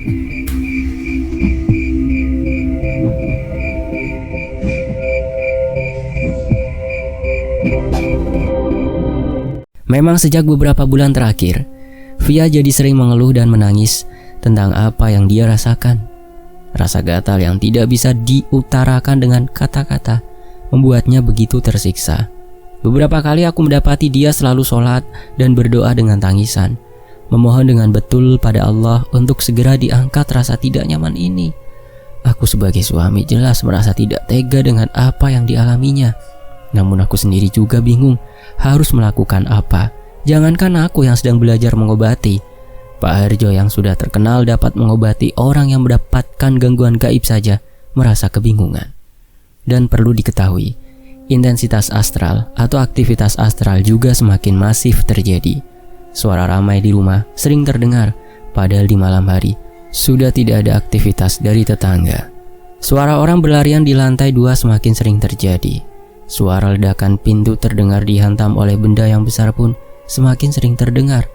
Memang sejak beberapa bulan terakhir, Via jadi sering mengeluh dan menangis tentang apa yang dia rasakan. Rasa gatal yang tidak bisa diutarakan dengan kata-kata membuatnya begitu tersiksa. Beberapa kali aku mendapati dia selalu sholat dan berdoa dengan tangisan, memohon dengan betul pada Allah untuk segera diangkat rasa tidak nyaman ini. Aku sebagai suami jelas merasa tidak tega dengan apa yang dialaminya. Namun aku sendiri juga bingung harus melakukan apa. Jangankan aku yang sedang belajar mengobati, Pak Harjo yang sudah terkenal dapat mengobati orang yang mendapatkan gangguan gaib saja merasa kebingungan. Dan perlu diketahui, intensitas astral atau aktivitas astral juga semakin masif terjadi. Suara ramai di rumah sering terdengar, padahal di malam hari sudah tidak ada aktivitas dari tetangga. Suara orang berlarian di lantai 2 semakin sering terjadi. Suara ledakan pintu terdengar dihantam oleh benda yang besar pun semakin sering terdengar.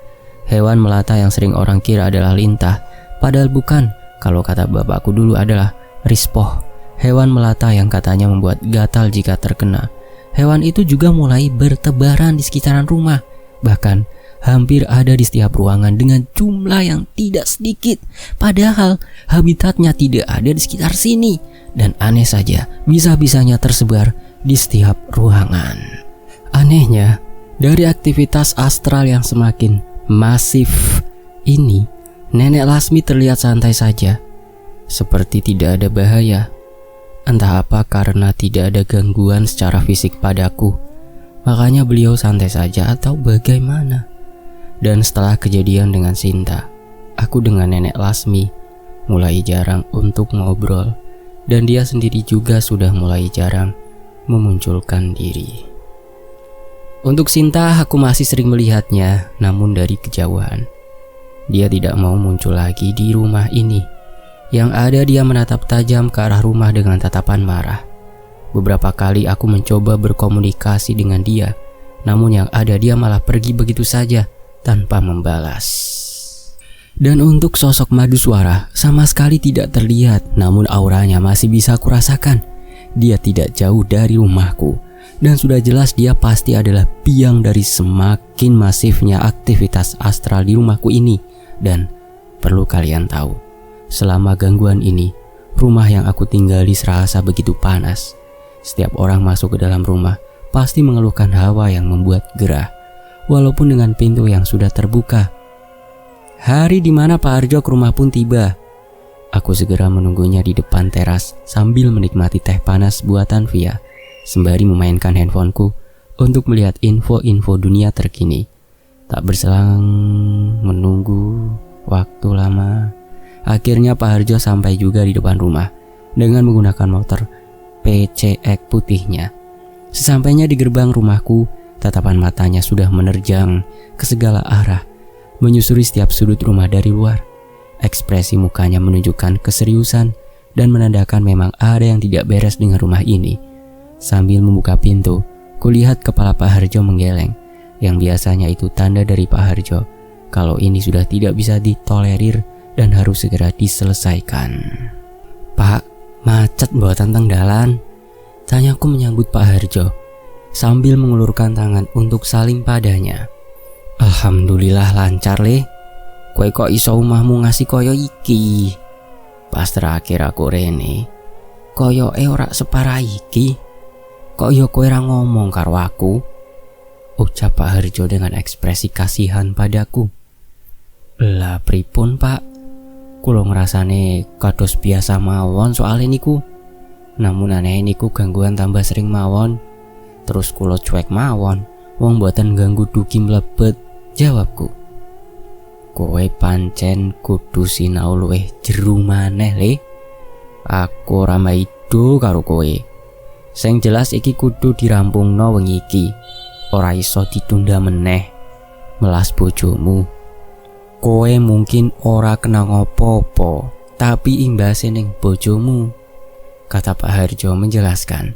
Hewan melata yang sering orang kira adalah lintah, padahal bukan. Kalau kata bapakku dulu adalah rispoh, hewan melata yang katanya membuat gatal jika terkena. Hewan itu juga mulai bertebaran di sekitaran rumah, bahkan hampir ada di setiap ruangan dengan jumlah yang tidak sedikit. Padahal habitatnya tidak ada di sekitar sini, dan aneh saja bisa-bisanya tersebar di setiap ruangan. Anehnya, dari aktivitas astral yang semakin masif ini, Nenek Lasmi terlihat santai saja, seperti tidak ada bahaya. Entah apa karena tidak ada gangguan secara fisik padaku, makanya beliau santai saja atau bagaimana. Dan setelah kejadian dengan Sinta, aku dengan Nenek Lasmi mulai jarang untuk ngobrol, dan dia sendiri juga sudah mulai jarang memunculkan diri. Untuk Sinta, aku masih sering melihatnya, namun dari kejauhan. Dia tidak mau muncul lagi di rumah ini. Yang ada dia menatap tajam ke arah rumah dengan tatapan marah. Beberapa kali aku mencoba berkomunikasi dengan dia, namun yang ada dia malah pergi begitu saja tanpa membalas. Dan untuk sosok Maduswara sama sekali tidak terlihat, namun auranya masih bisa kurasakan. Dia tidak jauh dari rumahku, dan sudah jelas dia pasti adalah biang dari semakin masifnya aktivitas astral di rumahku ini. Dan perlu kalian tahu, selama gangguan ini, rumah yang aku tinggali serasa begitu panas. Setiap orang masuk ke dalam rumah pasti mengeluhkan hawa yang membuat gerah, walaupun dengan pintu yang sudah terbuka. Hari di mana Pak Harjo ke rumah pun tiba. Aku segera menunggunya di depan teras sambil menikmati teh panas buatan Via, sembari memainkan handphoneku untuk melihat info-info dunia terkini. Tak berselang menunggu waktu lama, akhirnya Pak Harjo sampai juga di depan rumah dengan menggunakan motor PCX putihnya. Sesampainya di gerbang rumahku, tatapan matanya sudah menerjang ke segala arah, menyusuri setiap sudut rumah dari luar. Ekspresi mukanya menunjukkan keseriusan dan menandakan memang ada yang tidak beres dengan rumah ini. Sambil membuka pintu, kulihat kepala Pak Harjo menggeleng, yang biasanya itu tanda dari Pak Harjo kalau ini sudah tidak bisa ditolerir dan harus segera diselesaikan. "Pak, macet buatan tenggalan?" tanyaku menyambut Pak Harjo sambil mengulurkan tangan untuk saling padanya. "Alhamdulillah lancar le. Kowe kok iso omahmu ngasih koyo iki? Pas terakhir aku rene, koyoke ora separah iki. Kok yo kowe ra ngomong karo aku?" ucap Pak Harjo dengan ekspresi kasihan padaku. "Lah pripun Pak? Kulo ngrasane kados biasa mawon soal niku. Namun aneh niku gangguan tambah sering mawon. Terus kulo cuek mawon, wong mboten ganggu dugi mlebet," jawabku. "Kowe pancen kudu sinau luwih jero maneh le. Aku ora maido karo kowe. Sing jelas iki kudu dirampungno wengi iki. Ora iso ditunda meneh. Melas bojomu. Kowe mungkin ora kena ngopo-opo, tapi imbase ning bojomu," kata Pak Harjo menjelaskan.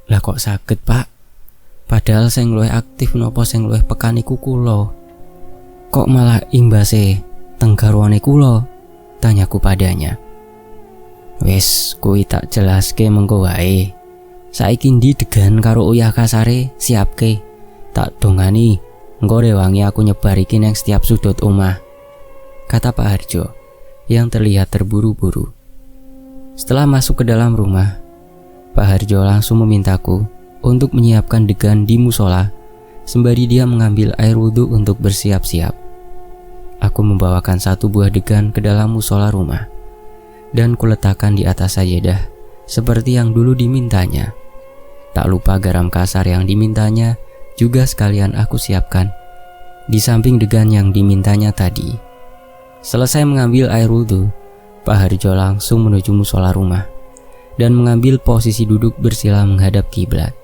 "Lah kok saged Pak? Padahal sing luwih aktif napa sing luwih pekan iku kula. Kok malah imbase teng garwane kula?" Tanyaku padanya. Wes, kuwi tak jelaske mengko wae. Saiki ndi degan karo uyah kasare siapke. Tak dongani, engko rewangi aku nyebar iki nang setiap sudut omah, kata Pak Harjo yang terlihat terburu-buru. Setelah masuk ke dalam rumah, Pak Harjo langsung memintaku untuk menyiapkan degan di musola sembari dia mengambil air wudhu untuk bersiap-siap. Aku membawakan satu buah degan ke dalam musola rumah dan kuletakkan di atas sajadah seperti yang dulu dimintanya. Tak lupa garam kasar yang dimintanya juga sekalian aku siapkan di samping degan yang dimintanya tadi. Selesai mengambil air wudhu, Pak Harjo langsung menuju musola rumah dan mengambil posisi duduk bersila menghadap kiblat.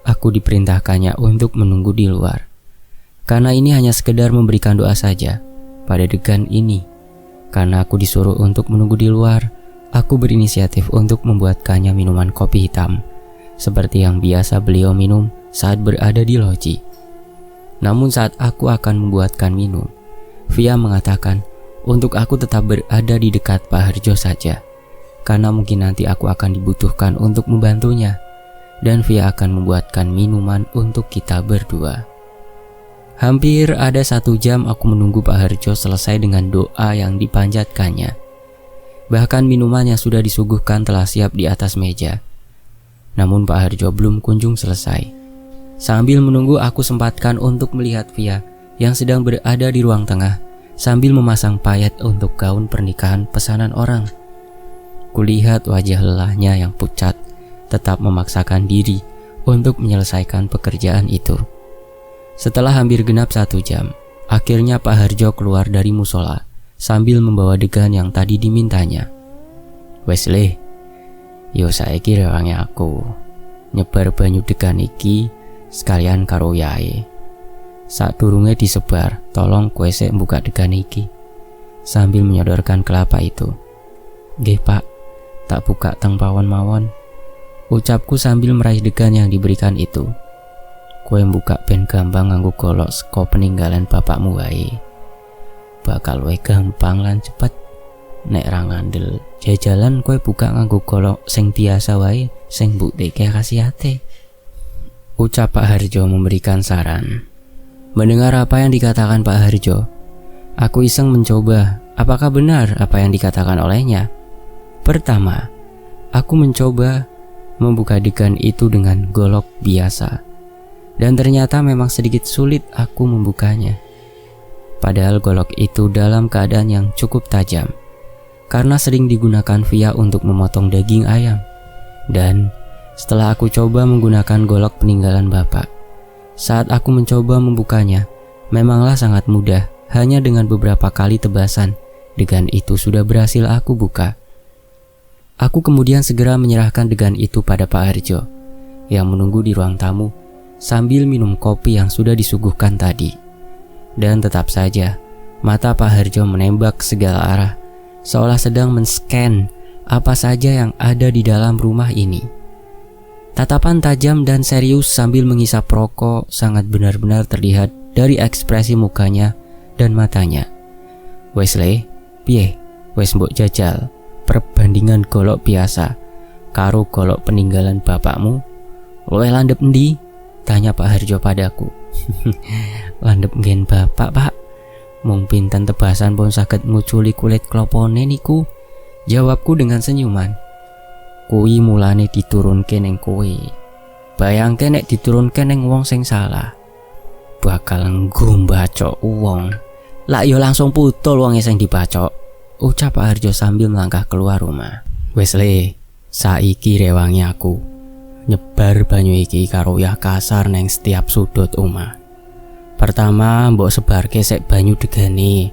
Aku diperintahkannya untuk menunggu di luar, karena ini hanya sekedar memberikan doa saja pada degan ini. Karena aku disuruh untuk menunggu di luar, aku berinisiatif untuk membuatkannya minuman kopi hitam, seperti yang biasa beliau minum saat berada di loji. Namun saat aku akan membuatkan minum, Via mengatakan untuk aku tetap berada di dekat Pak Harjo saja, karena mungkin nanti aku akan dibutuhkan untuk membantunya, dan Via akan membuatkan minuman untuk kita berdua. Hampir ada 1 jam aku menunggu Pak Harjo selesai dengan doa yang dipanjatkannya. Bahkan minuman yang sudah disuguhkan telah siap di atas meja. Namun Pak Harjo belum kunjung selesai. Sambil menunggu, aku sempatkan untuk melihat Via yang sedang berada di ruang tengah sambil memasang payet untuk gaun pernikahan pesanan orang. Kulihat wajah lelahnya yang pucat tetap memaksakan diri untuk menyelesaikan pekerjaan itu. Setelah hampir genap 1 jam, akhirnya Pak Harjo keluar dari musola sambil membawa degan yang tadi dimintanya. Wes le, yo saiki rewangi aku nyebar banyu degan iki sekalian karo yae. Sadurunge disebar, tolong kowe sik buka degan iki. Sambil menyodorkan kelapa itu. Nggih Pak, tak buka teng pawon mawon, ucapku sambil meraih degan yang diberikan itu. Kowe buka ben gampang nganggo golok saka peninggalan bapakmu wae. Bakal wae gampang lan cepet. Nek ra ngandel jajalan kowe buka nganggo golok sing biasa wae, sing mbukteke khasiate. Ucap Pak Harjo memberikan saran. Mendengar apa yang dikatakan Pak Harjo, aku iseng mencoba apakah benar apa yang dikatakan olehnya. Pertama, aku mencoba membuka degan itu dengan golok biasa, dan ternyata memang sedikit sulit aku membukanya. Padahal golok itu dalam keadaan yang cukup tajam, karena sering digunakan Via untuk memotong daging ayam. Dan setelah aku coba menggunakan golok peninggalan bapak, saat aku mencoba membukanya, memanglah sangat mudah. Hanya dengan beberapa kali tebasan, degan itu sudah berhasil aku buka. Aku kemudian segera menyerahkan degan itu pada Pak Harjo yang menunggu di ruang tamu sambil minum kopi yang sudah disuguhkan tadi. Dan tetap saja, mata Pak Harjo menembak segala arah, seolah sedang men-scan apa saja yang ada di dalam rumah ini. Tatapan tajam dan serius sambil mengisap rokok sangat benar-benar terlihat dari ekspresi mukanya dan matanya. Wes le, piye? Wes mbok jajal perbandingan golok biasa karo golok peninggalan bapakmu. Luwih landhep endi? Tanya Pak Harjo padaku. Landhep nggen bapak, Pak. Mung pinten tebasan pun saged nguculi kulit klopone niku. Jawabku dengan senyuman. Kuwi mulane diturunke ning kowe. Bayangke nek diturunke ning wong sing salah, bakal nggombacok wong. Lah yo langsung putul wonge sing dibacok, ucap Pak Harjo sambil melangkah keluar rumah. Wes le, saiki rewangi aku nyebar banyu iki karo uyah kasar neng setiap sudut omah. Pertama mbok sebarke sek banyu degane,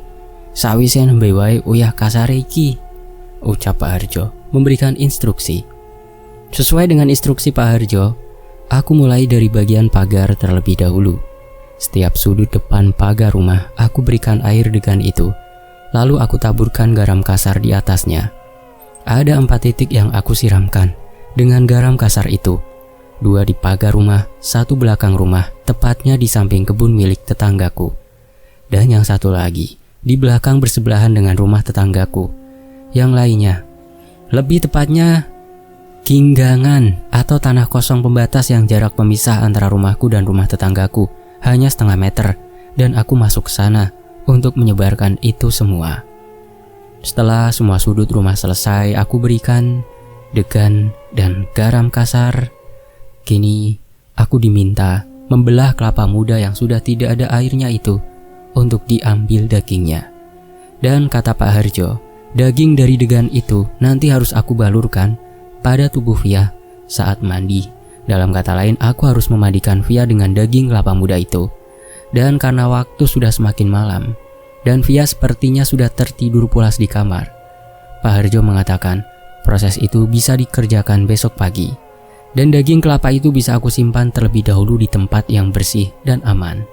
sawise nembe wae uyah kasar iki, ucap Pak Harjo memberikan instruksi. Sesuai dengan instruksi Pak Harjo, aku mulai dari bagian pagar terlebih dahulu. Setiap sudut depan pagar rumah aku berikan air degan itu, lalu aku taburkan garam kasar di atasnya. Ada 4 titik yang aku siramkan dengan garam kasar itu. 2 di pagar rumah, 1 belakang rumah, tepatnya di samping kebun milik tetanggaku. Dan yang 1 lagi di belakang bersebelahan dengan rumah tetanggaku, yang lainnya. Lebih tepatnya, ginggangan atau tanah kosong pembatas yang jarak pemisah antara rumahku dan rumah tetanggaku hanya setengah meter, dan aku masuk ke sana untuk menyebarkan itu semua. Setelah semua sudut rumah selesai, aku berikan degan dan garam kasar. Kini aku diminta membelah kelapa muda yang sudah tidak ada airnya itu untuk diambil dagingnya. Dan kata Pak Harjo, daging dari degan itu nanti harus aku balurkan pada tubuh Via saat mandi. Dalam kata lain, aku harus memandikan Via dengan daging kelapa muda itu. Dan karena waktu sudah semakin malam dan Via sepertinya sudah tertidur pulas di kamar, Pak Harjo mengatakan proses itu bisa dikerjakan besok pagi. Dan daging kelapa itu bisa aku simpan terlebih dahulu di tempat yang bersih dan aman.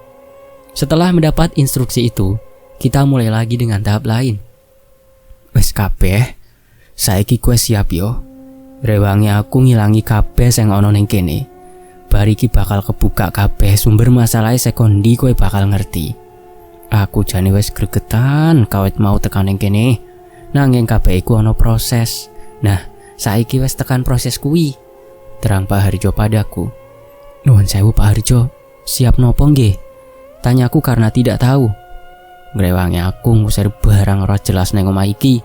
Setelah mendapat instruksi itu, kita mulai lagi dengan tahap lain. Wes kabeh, saiki kowe siap yo. Rewangi aku ngilangi kabeh sing ana ning kene. Bar iki bakal kebuka kabeh sumber masalah sekondi kowe bakal ngerti. Aku jane wis gregetan kawit mau tekan ning kene. Nanging kabeh iku ana proses. Nah, saiki wis tekan proses kuwi. Terang Pak Harjo padaku. Nuwun sewu Pak Harjo, siap nopo nggih? Tanyaku karena tidak tahu. Ngrewangi aku ngusir barang ora jelas neng omah iki.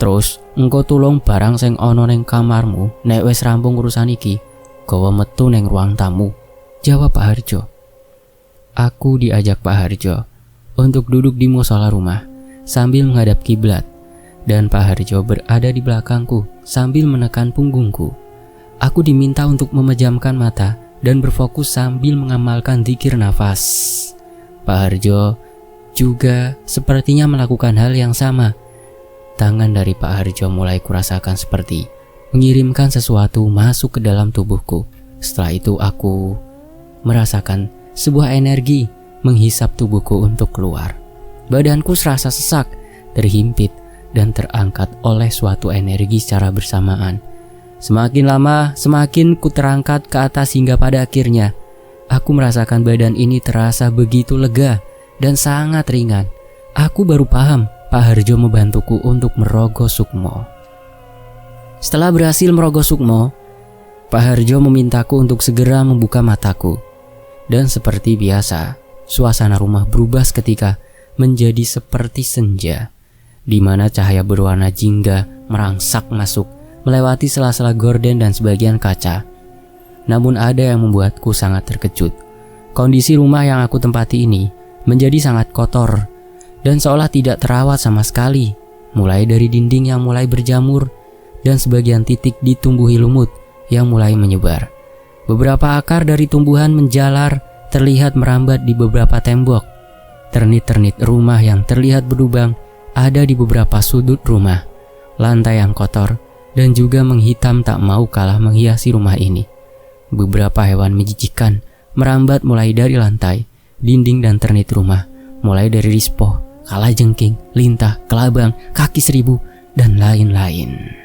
Terus engko tulung barang sing ana ning kamarmu nek wis rampung urusan iki, gawa metu ning ruang tamu. Jawab Pak Harjo. Aku diajak Pak Harjo untuk duduk di musola rumah sambil menghadap kiblat, dan Pak Harjo berada di belakangku sambil menekan punggungku. Aku diminta untuk memejamkan mata dan berfokus sambil mengamalkan zikir nafas. Pak Harjo juga sepertinya melakukan hal yang sama. Tangan dari Pak Harjo mulai kurasakan seperti mengirimkan sesuatu masuk ke dalam tubuhku. Setelah itu aku merasakan sebuah energi menghisap tubuhku untuk keluar. Badanku serasa sesak, terhimpit, dan terangkat oleh suatu energi secara bersamaan. Semakin lama, semakin ku terangkat ke atas hingga pada akhirnya aku merasakan badan ini terasa begitu lega dan sangat ringan. Aku baru paham Pak Harjo membantuku untuk merogoh sukmo. Setelah berhasil merogoh sukmo, Pak Harjo memintaku untuk segera membuka mataku. Dan seperti biasa, suasana rumah berubah seketika menjadi seperti senja, di mana cahaya berwarna jingga merangsak masuk melewati sela-sela gorden dan sebagian kaca. Namun ada yang membuatku sangat terkejut. Kondisi rumah yang aku tempati ini menjadi sangat kotor dan seolah tidak terawat sama sekali, mulai dari dinding yang mulai berjamur dan sebagian titik ditumbuhi lumut yang mulai menyebar. Beberapa akar dari tumbuhan menjalar terlihat merambat di beberapa tembok. Ternit-ternit rumah yang terlihat berlubang ada di beberapa sudut rumah. Lantai yang kotor dan juga menghitam tak mau kalah menghiasi rumah ini. Beberapa hewan menjijikkan merambat mulai dari lantai, dinding dan ternit rumah, mulai dari rispoh, kalajengking, lintah, kelabang, kaki seribu, dan lain-lain.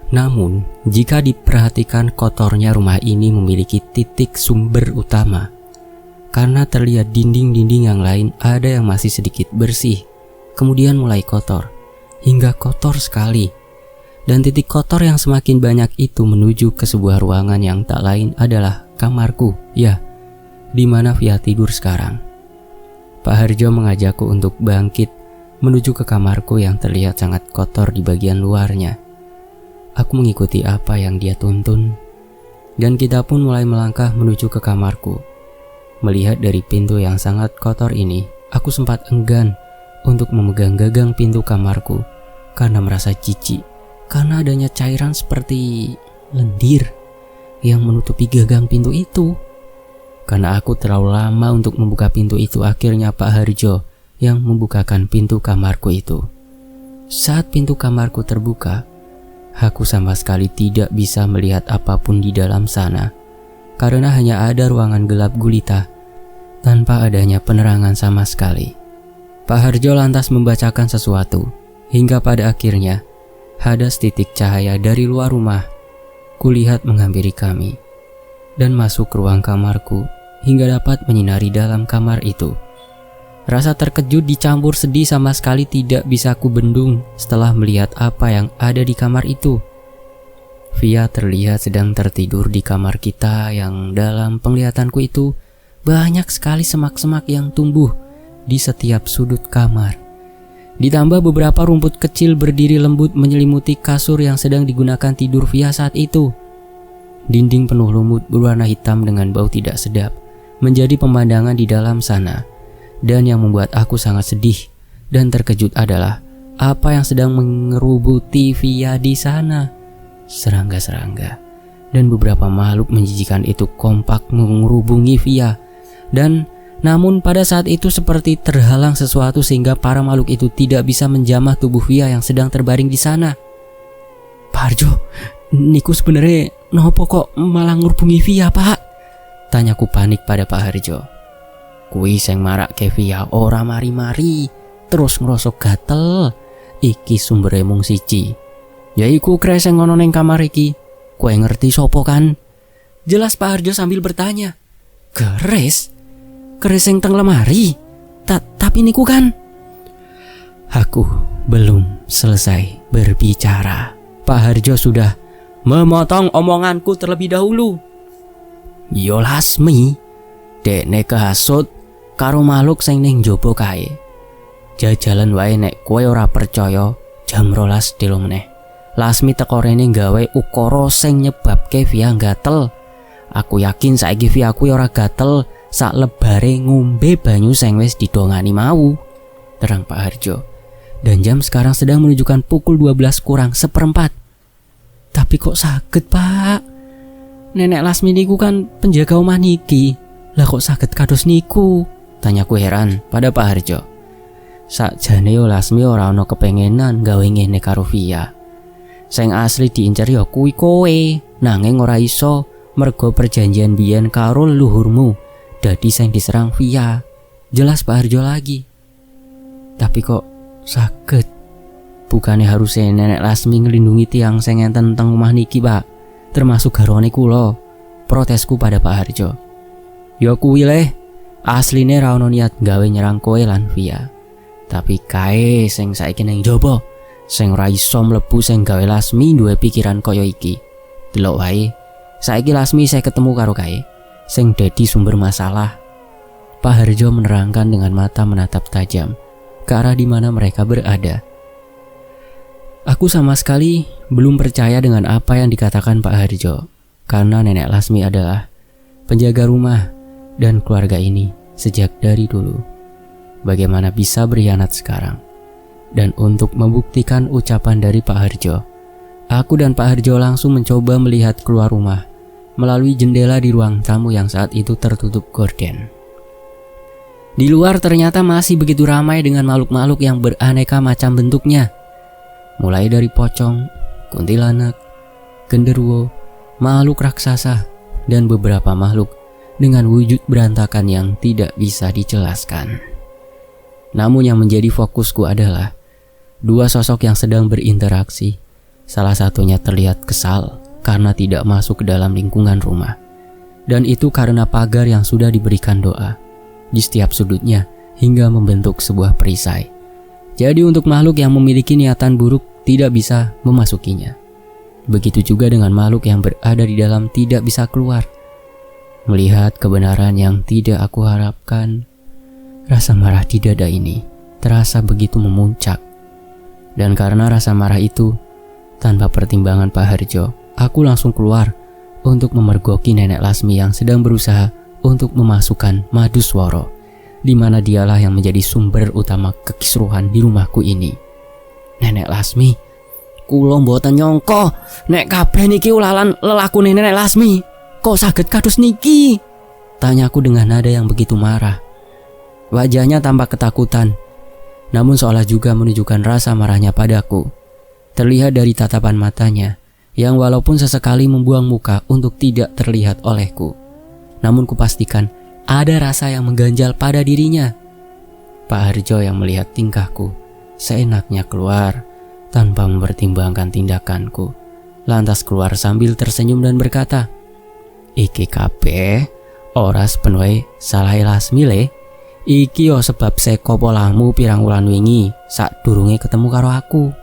Namun, jika diperhatikan kotornya rumah ini memiliki titik sumber utama, karena terlihat dinding-dinding yang lain ada yang masih sedikit bersih, kemudian mulai kotor, hingga kotor sekali. Dan titik kotor yang semakin banyak itu menuju ke sebuah ruangan yang tak lain adalah kamarku, ya, di mana Via tidur sekarang. Pak Harjo mengajakku untuk bangkit menuju ke kamarku yang terlihat sangat kotor di bagian luarnya. Aku mengikuti apa yang dia tuntun, dan kita pun mulai melangkah menuju ke kamarku. Melihat dari pintu yang sangat kotor ini, aku sempat enggan untuk memegang gagang pintu kamarku karena merasa jijik. Karena adanya cairan seperti lendir yang menutupi gagang pintu itu. Karena aku terlalu lama untuk membuka pintu itu, akhirnya Pak Harjo yang membukakan pintu kamarku itu. Saat pintu kamarku terbuka, aku sama sekali tidak bisa melihat apapun di dalam sana, karena hanya ada ruangan gelap gulita tanpa adanya penerangan sama sekali. Pak Harjo lantas membacakan sesuatu, hingga pada akhirnya ada setitik cahaya dari luar rumah. Kulihat menghampiri kami dan masuk ke ruang kamarku hingga dapat menyinari dalam kamar itu. Rasa terkejut dicampur sedih sama sekali tidak bisa ku bendung setelah melihat apa yang ada di kamar itu. Via terlihat sedang tertidur di kamar kita yang dalam penglihatanku itu banyak sekali semak-semak yang tumbuh di setiap sudut kamar. Ditambah beberapa rumput kecil berdiri lembut menyelimuti kasur yang sedang digunakan tidur Via saat itu. Dinding penuh lumut berwarna hitam dengan bau tidak sedap menjadi pemandangan di dalam sana. Dan yang membuat aku sangat sedih dan terkejut adalah apa yang sedang mengerubuti Via di sana. Serangga-serangga dan beberapa makhluk menjijikan itu kompak mengerubungi Via. Dan namun pada saat itu seperti terhalang sesuatu sehingga para makhluk itu tidak bisa menjamah tubuh Via yang sedang terbaring di sana. Pak Harjo, niku sebenarnya nopo kok malah ngurubungi Via, Pak? Tanyaku panik pada Pak Harjo. Kui sing marak ke Via ora mari-mari, terus ngerosok gatel. Iki sumbere mung siji. Yaiku kreseng ngono ning kamar iki. Kowe ngerti sopo kan? Jelas Pak Harjo sambil bertanya. Keres? Keres yang teng lemari? Tapi niku kan? Aku belum selesai berbicara. Pak Harjo sudah memotong omonganku terlebih dahulu. Yo Lasmi, dekne kehasut karo makhluk sing ning njaba kae. Jajalan wae nek kowe ora percaya, jam 12 delo meneh. Lasmi teko rene gawe ukara sing nyebabke Via gatel. Aku yakin saiki Via ku ora gatel sak lebare ngombe banyu sing wis didongani mau. Terang Pak Harjo. Dan jam sekarang sedang menunjukkan pukul 12 kurang seperempat. Tapi kok saged, Pak? Nenek Lasmi niku kan penjaga omah niki. Lah kok saged kados niku? Tanyaku heran pada Pak Harjo. Sakjane Lasmi ora ana kepengenan gawe ngene karo Via. Sing asli diincer ya kuwi kowe, nanging ora iso mergo perjanjian biyen karo leluhurmu dadi sing diserang Via. Jelas Pak Harjo lagi. Tapi kok saged? Bukannya harusnya nenek Lasmi ngelindungi tiang sing enten teng omah niki, Pak, termasuk garwane kula. Protesku pada Pak Harjo. Ya kuwi le, asline ra ono niat gawe nyerang kowe lan Via. Tapi kae sing saiki ning njaba, sing ora iso mlebu sing gawe Lasmi duwe pikiran kaya iki. Delok wae, saiki Lasmi saya ketemu karo kae sing dadi sumber masalah. Pak Harjo menerangkan dengan mata menatap tajam ke arah di mana mereka berada. Aku sama sekali belum percaya dengan apa yang dikatakan Pak Harjo, karena nenek Lasmi adalah penjaga rumah dan keluarga ini sejak dari dulu. Bagaimana bisa berkhianat sekarang? Dan untuk membuktikan ucapan dari Pak Harjo, aku dan Pak Harjo langsung mencoba melihat keluar rumah melalui jendela di ruang tamu yang saat itu tertutup gorden. Di luar ternyata masih begitu ramai dengan makhluk-makhluk yang beraneka macam bentuknya. Mulai dari pocong, kuntilanak, genderuwo, makhluk raksasa, dan beberapa makhluk dengan wujud berantakan yang tidak bisa dijelaskan. Namun yang menjadi fokusku adalah dua sosok yang sedang berinteraksi. Salah satunya terlihat kesal karena tidak masuk ke dalam lingkungan rumah. Dan itu karena pagar yang sudah diberikan doa di setiap sudutnya hingga membentuk sebuah perisai. Jadi untuk makhluk yang memiliki niatan buruk tidak bisa memasukinya. Begitu juga dengan makhluk yang berada di dalam tidak bisa keluar. Melihat kebenaran yang tidak aku harapkan, rasa marah di dada ini terasa begitu memuncak. Dan karena rasa marah itu, tanpa pertimbangan Pak Harjo, aku langsung keluar untuk memergoki nenek Lasmi yang sedang berusaha untuk memasukkan Maduswara, di mana dialah yang menjadi sumber utama kekisruhan di rumahku ini. Nenek Lasmi, kula mboten nyangka nek kabeh niki ulalan lelakune nenek Lasmi. Kok saged kados niki? Tanyaku dengan nada yang begitu marah. Wajahnya tampak ketakutan, namun seolah juga menunjukkan rasa marahnya padaku. Terlihat dari tatapan matanya yang walaupun sesekali membuang muka untuk tidak terlihat olehku, namun kupastikan ada rasa yang mengganjal pada dirinya. Pak Harjo yang melihat tingkahku seenaknya keluar tanpa mempertimbangkan tindakanku, lantas keluar sambil tersenyum dan berkata, "Iki kabeh ora sepenuhe salah Lasmi le. Iki yo sebab seko polamu pirang wulan wingi sadurunge ketemu karo aku,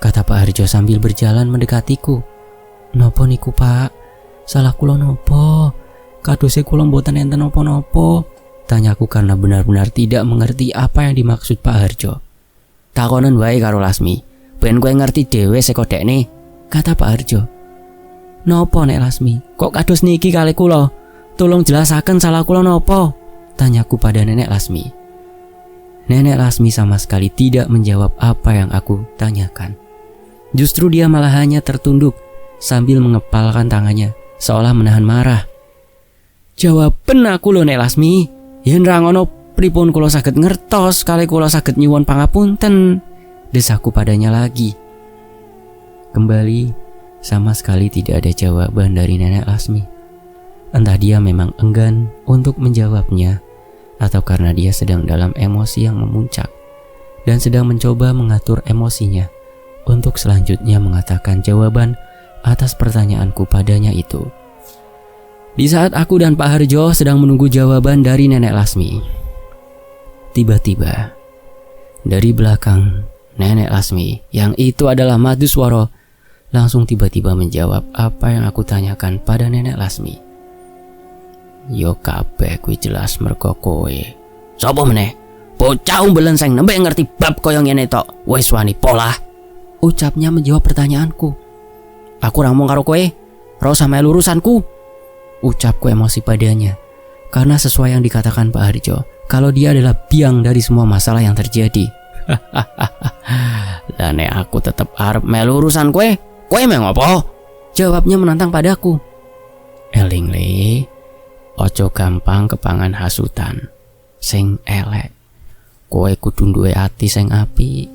kata Pak Harjo sambil berjalan mendekatiku. Nopo niku Pak? Salah kula nopo? Kadose kula mboten enten napa-napa, tanyaku karena benar-benar tidak mengerti apa yang dimaksud Pak Harjo. Takonen wae karo Lasmi, ben kowe ngerti dhewe seko dekne, kata Pak Harjo. Nopo Nek Lasmi? Kok kados niki kali kula? Tolong jelasaken salah kula nopo? Tanyaku pada Nenek Lasmi. Nenek Lasmi sama sekali tidak menjawab apa yang aku tanyakan. Justru dia malah hanya tertunduk sambil mengepalkan tangannya seolah menahan marah. Jawaben aku lho Nek Lasmi. Yen ra ngono pripun kula saged ngertos kali kula saged nyuwun pangapunten, desaku padanya lagi. Kembali sama sekali tidak ada jawaban dari Nenek Lasmi. Entah dia memang enggan untuk menjawabnya, atau karena dia sedang dalam emosi yang memuncak dan sedang mencoba mengatur emosinya untuk selanjutnya mengatakan jawaban atas pertanyaanku padanya itu. Di saat aku dan Pak Harjo sedang menunggu jawaban dari Nenek Lasmi, tiba-tiba dari belakang Nenek Lasmi, yang itu adalah Maduswara, langsung tiba-tiba menjawab apa yang aku tanyakan pada Nenek Lasmi. Yo kabeh kuwi jelas mergo kowe. Sopo meneh? Bocah umbelen sing nembe ngerti bab kaya ngene tok. Wis wani polah. Ucapnya menjawab pertanyaanku. Aku ra ngomong karo kowe, ra usah melu urusanku. Ucapku emosi padanya karena sesuai yang dikatakan Pak Harjo, kalau dia adalah biang dari semua masalah yang terjadi. Lah nek aku tetep arep melu urusan kowe meh ngopo? Jawabnya menantang padaku. Eling le, ojo gampang kepangan hasutan sing elek. Kowe kudu duwe ati sing apik.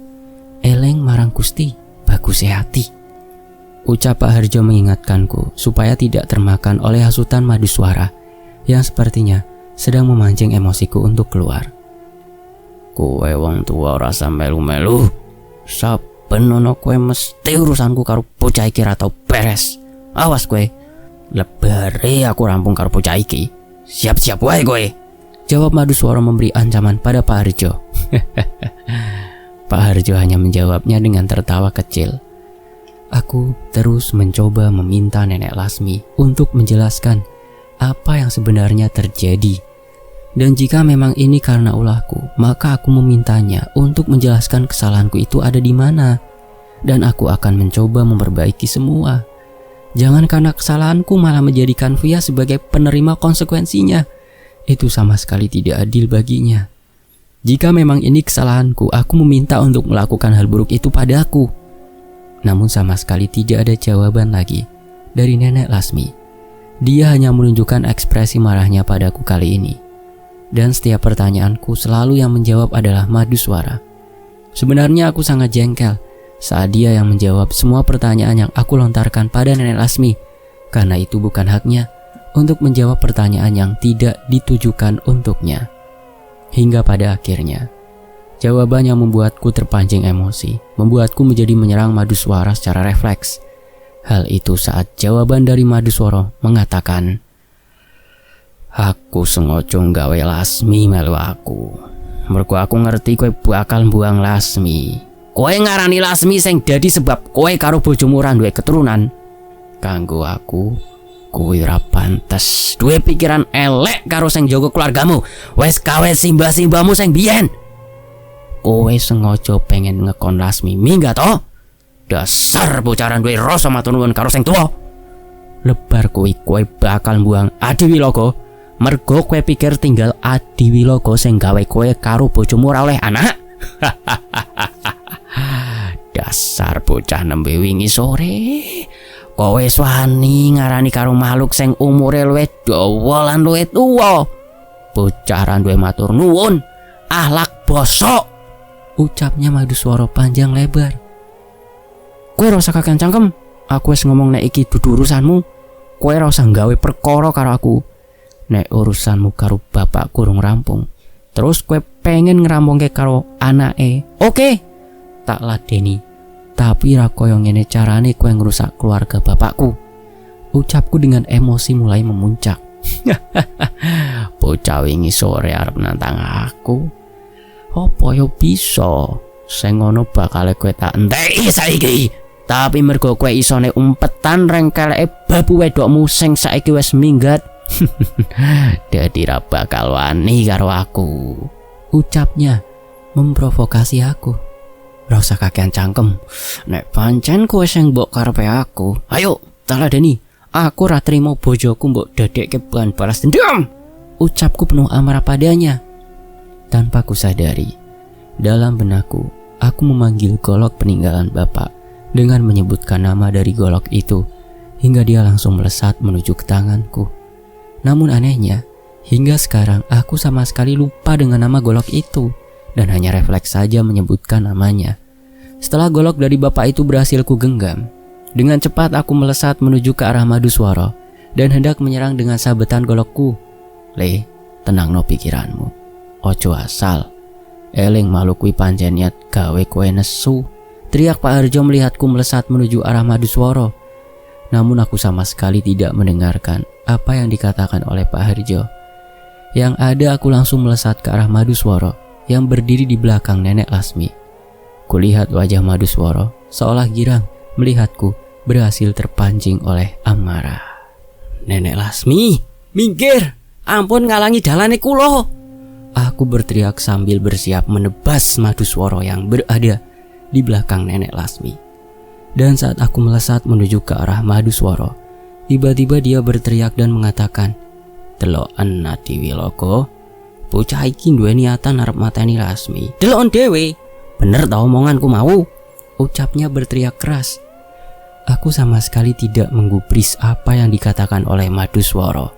Eleng marang Gusti, bagus hati. Ucap Pak Harjo mengingatkanku supaya tidak termakan oleh hasutan Maduswara yang sepertinya sedang memancing emosiku untuk keluar. Kowe wong tua rasa melu-melu. Saben ono kowe mesti urusanku karo bocah iki ra tau beres. Awas kowe. Lebare aku rampung karo bocah iki. Siap-siap wae kowe. Jawab Maduswara memberi ancaman pada Pak Harjo. Pak Harjo hanya menjawabnya dengan tertawa kecil. Aku terus mencoba meminta Nenek Lasmi untuk menjelaskan apa yang sebenarnya terjadi. Dan jika memang ini karena ulahku, maka aku memintanya untuk menjelaskan kesalahanku itu ada di mana. Dan aku akan mencoba memperbaiki semua. Jangan karena kesalahanku malah menjadikan Via sebagai penerima konsekuensinya. Itu sama sekali tidak adil baginya. Jika memang ini kesalahanku, aku meminta untuk melakukan hal buruk itu padaku. Namun sama sekali tidak ada jawaban lagi dari Nenek Lasmi. Dia hanya menunjukkan ekspresi marahnya padaku kali ini. Dan setiap pertanyaanku selalu yang menjawab adalah Maduswara. Sebenarnya aku sangat jengkel saat dia yang menjawab semua pertanyaan yang aku lontarkan pada Nenek Lasmi, karena itu bukan haknya untuk menjawab pertanyaan yang tidak ditujukan untuknya. Hingga pada akhirnya, jawaban yang membuatku terpancing emosi, membuatku menjadi menyerang Maduswara secara refleks. Hal itu saat jawaban dari Maduswara mengatakan, aku sengaja nggawe Lasmi melu aku. Mergo aku ngerti kowe bakal mbuang Lasmi. Kowe ngarani Lasmi sing dadi sebab kowe karo bojomu ora duwe keturunan. Kanggo aku, kowe ora pantes duwe pikiran elek karo sing jaga keluargamu. Wes kawe simbah-simbahmu sing biyen. Kowe sengaja pengen ngekon Lasmi minggat to? Dasar bocaran duwe rasa matur nuwun karo sing tuwa. Lebar kowe bakal mbuang Adiwilogo. Mergo kowe pikir tinggal Adiwilogo sing gawe kowe karo bojomu ora oleh anak. Dasar bocah nembe wingi sore kowe wani ngarani karo makhluk sing umure luwih dawa lan luwih tuwa. Bocah ra duwe matur nuwun, akhlak bosok. Ucapnya Maduswara panjang lebar. Kowe ora usah kakean cangkem. Aku wis ngomong nek iki dudu urusanmu. Kowe ora usah gawe perkara karo aku. Nek urusanmu karo bapak kurung rampung, terus kowe pengen ngerampungke karo anake, oke, tak ladeni. Tapi ra koyo ngene carane kowe ngrusak keluarga bapakku. Ucapku dengan emosi mulai memuncak. Bocah wingi sore arep nantang aku. Apa yo bisa? Sing ngono bakal kowe tak enteki saiki. Tapi mergo kowe isone umpetan rengkeleke babu wedokmu sing saiki wis minggat. Dadi ra bakal wani karo aku. Ucapnya memprovokasi aku. Ra usah kakean cangkem. Nek pancen kowe sing mbok karepe aku, ayo taladeni. Aku ra trimo bojoku mbok dadekke bahan balas dendam. Ucapku penuh amarah padanya. Tanpa kusadari, dalam benakku, aku memanggil golok peninggalan bapak dengan menyebutkan nama dari golok itu hingga dia langsung melesat menuju ke tanganku. Namun anehnya, hingga sekarang aku sama sekali lupa dengan nama golok itu dan hanya refleks saja menyebutkan namanya. Setelah golok dari bapak itu berhasil ku genggam, dengan cepat aku melesat menuju ke arah Maduswara dan hendak menyerang dengan sabetan golokku. Le, tenang no pikiranmu. Ojo asal eling makhluk kuwi pancen niat gawe kowe nesu. Teriak Pak Harjo melihatku melesat menuju arah Maduswara. Namun aku sama sekali tidak mendengarkan apa yang dikatakan oleh Pak Harjo. Yang ada aku langsung melesat ke arah Maduswara yang berdiri di belakang Nenek Lasmi. Kulihat wajah Maduswara seolah girang melihatku berhasil terpancing oleh amarah. Nenek Lasmi, minggir! Ampun ngalangi dalane kula. Aku berteriak sambil bersiap menebas Maduswara yang berada di belakang Nenek Lasmi. Dan saat aku melesat menuju ke arah Maduswara, tiba-tiba dia berteriak dan mengatakan, "Deloken Adiwilogo, bocah iki duwe niatan arep mateni Lasmi. Deloken dhewe. Bener ta omonganku mau?" Ucapnya berteriak keras. Aku sama sekali tidak menggubris apa yang dikatakan oleh Maduswara.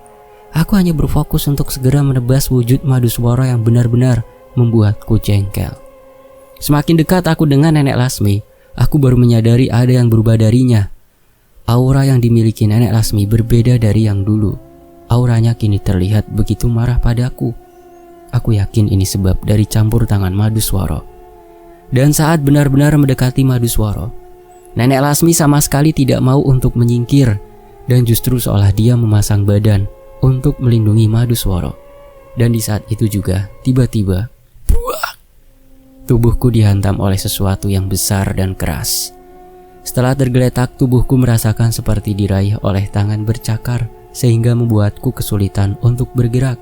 Aku hanya berfokus untuk segera menebas wujud Maduswara yang benar-benar membuatku jengkel. Semakin dekat aku dengan Nenek Lasmi, aku baru menyadari ada yang berubah darinya. Aura yang dimiliki Nenek Lasmi berbeda dari yang dulu. Auranya kini terlihat begitu marah padaku. Aku yakin ini sebab dari campur tangan Maduswara. Dan saat benar-benar mendekati Maduswara, Nenek Lasmi sama sekali tidak mau untuk menyingkir dan justru seolah dia memasang badan untuk melindungi Maduswara. Dan di saat itu juga tiba-tiba buak, tubuhku dihantam oleh sesuatu yang besar dan keras. Setelah tergeletak, tubuhku merasakan seperti diraih oleh tangan bercakar sehingga membuatku kesulitan untuk bergerak.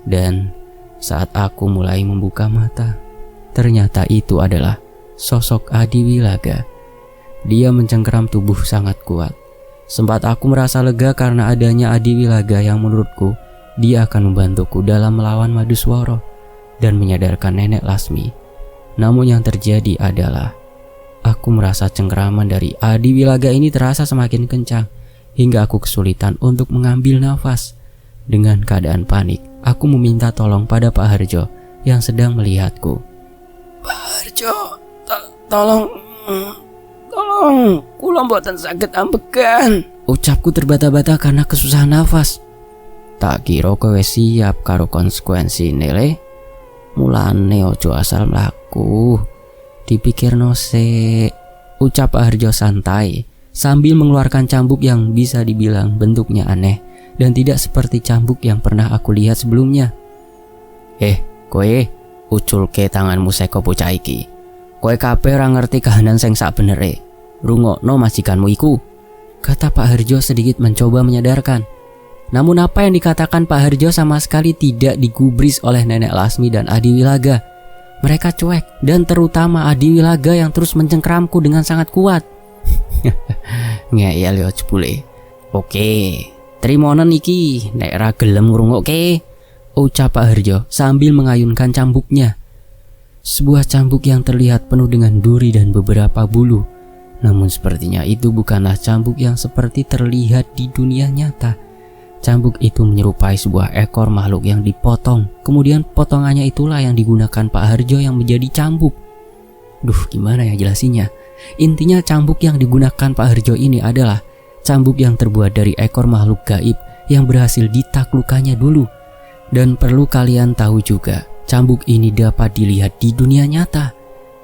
Dan saat aku mulai membuka mata, ternyata itu adalah sosok Adiwilaga. Dia mencengkeram tubuh sangat kuat. Sempat aku merasa lega karena adanya Adiwilaga yang menurutku dia akan membantuku dalam melawan Maduswara dan menyadarkan Nenek Lasmi. Namun yang terjadi adalah aku merasa cengkeraman dari Adiwilaga ini terasa semakin kencang hingga aku kesulitan untuk mengambil nafas. Dengan keadaan panik, aku meminta tolong pada Pak Harjo yang sedang melihatku. "Pak Harjo, tolong, kula mboten saged ambekan." Ucapku terbata-bata karena kesusahan nafas. Tak kira kowe siap karo konsekuensi nele. Mulane ojo asal mlaku. Dipikirno sik, ucap Pak Harjo santai sambil mengeluarkan cambuk yang bisa dibilang bentuknya aneh dan tidak seperti cambuk yang pernah aku lihat sebelumnya. Kowe uculke tanganmu saka bocah iki. Kowe kabeh ora ngerti kahanan sing sak benere. Rungokno majikanmu iku, kata Pak Harjo sedikit mencoba menyadarkan. Namun apa yang dikatakan Pak Harjo sama sekali tidak digubris oleh Nenek Lasmi dan Adiwilaga. Mereka cuek, dan terutama Adiwilaga yang terus mencengkeramku dengan sangat kuat. Ngeyel yo jebule. Oke, trimonen iki nek ra gelem ngrungokke, ucap Pak Harjo sambil mengayunkan cambuknya. Sebuah cambuk yang terlihat penuh dengan duri dan beberapa bulu. Namun sepertinya itu bukanlah cambuk yang seperti terlihat di dunia nyata. Cambuk itu menyerupai sebuah ekor makhluk yang dipotong. Kemudian potongannya itulah yang digunakan Pak Harjo yang menjadi cambuk. Gimana ya jelasinnya? Intinya cambuk yang digunakan Pak Harjo ini adalah cambuk yang terbuat dari ekor makhluk gaib yang berhasil ditaklukkannya dulu. Dan perlu kalian tahu juga, cambuk ini dapat dilihat di dunia nyata.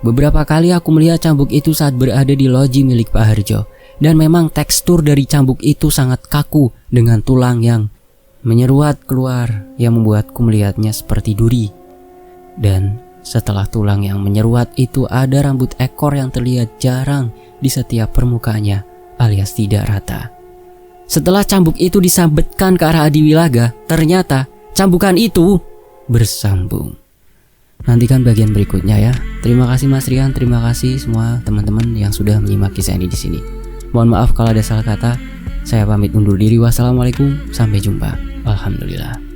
Beberapa kali aku melihat cambuk itu saat berada di loji milik Pak Harjo. Dan memang tekstur dari cambuk itu sangat kaku dengan tulang yang menyeruat keluar yang membuatku melihatnya seperti duri. Dan setelah tulang yang menyeruat itu ada rambut ekor yang terlihat jarang di setiap permukaannya alias tidak rata. Setelah cambuk itu disambetkan ke arah Adiwilaga, ternyata cambukan itu bersambung. Nantikan bagian berikutnya ya. Terima kasih Mas Rian, terima kasih semua teman-teman yang sudah menyimak kisah ini di sini. Mohon maaf kalau ada salah kata. Saya pamit undur diri. Wassalamualaikum, sampai jumpa. Alhamdulillah.